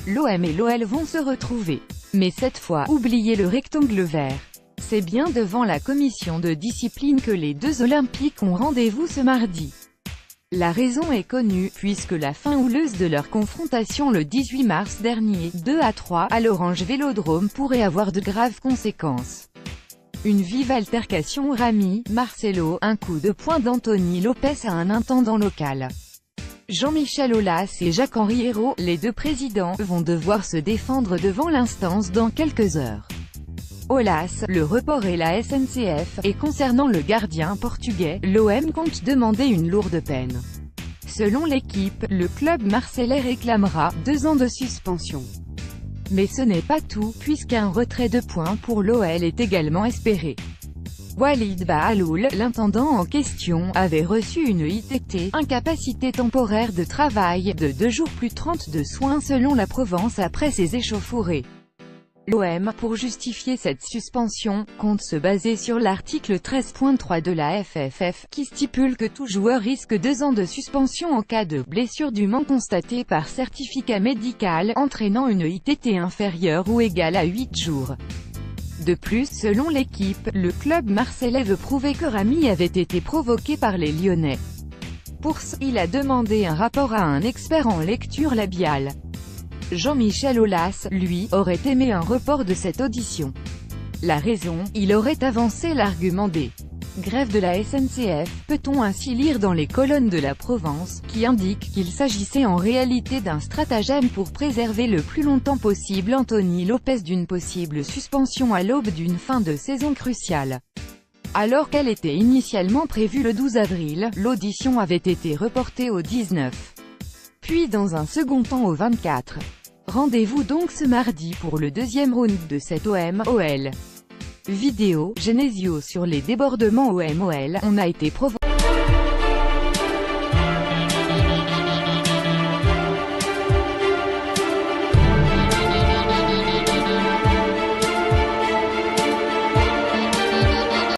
l'OM et l'OL vont se retrouver. Mais cette fois, oubliez le rectangle vert. C'est bien devant la commission de discipline que les deux Olympiques ont rendez-vous ce mardi. La raison est connue, puisque la fin houleuse de leur confrontation le 18 mars dernier, 2-3, à l'Orange Vélodrome pourrait avoir de graves conséquences. Une vive altercation Rami, Marcelo, un coup de poing d'Anthony Lopez à un intendant local. Jean-Michel Aulas et Jacques-Henri Hérault, les deux présidents, vont devoir se défendre devant l'instance dans quelques heures. Aulas, le report et la SNCF, et concernant le gardien portugais, l'OM compte demander une lourde peine. Selon l'équipe, le club marseillais réclamera 2 ans de suspension. Mais ce n'est pas tout, puisqu'un retrait de points pour l'OL est également espéré. Walid Bahaloul, l'intendant en question, avait reçu une ITT, incapacité temporaire de travail, de 2 jours plus 30 de soins selon la Provence après ses échauffourées. L'OM, pour justifier cette suspension, compte se baser sur l'article 13.3 de la FFF, qui stipule que tout joueur risque 2 ans de suspension en cas de blessure dûment constatée par certificat médical, entraînant une ITT inférieure ou égale à 8 jours. De plus, selon l'équipe, le club marseillais veut prouver que Rami avait été provoqué par les Lyonnais. Pour ce, il a demandé un rapport à un expert en lecture labiale. Jean-Michel Aulas, lui, aurait aimé un report de cette audition. La raison, il aurait avancé l'argument des grèves de la SNCF, peut-on ainsi lire dans les colonnes de la Provence, qui indiquent qu'il s'agissait en réalité d'un stratagème pour préserver le plus longtemps possible Anthony Lopez d'une possible suspension à l'aube d'une fin de saison cruciale. Alors qu'elle était initialement prévue le 12 avril, l'audition avait été reportée au 19. Puis dans un second temps au 24. Rendez-vous donc ce mardi pour le deuxième round de cette OM-OL. Vidéo, Genesio sur les débordements OM-OL, on a été provoqué.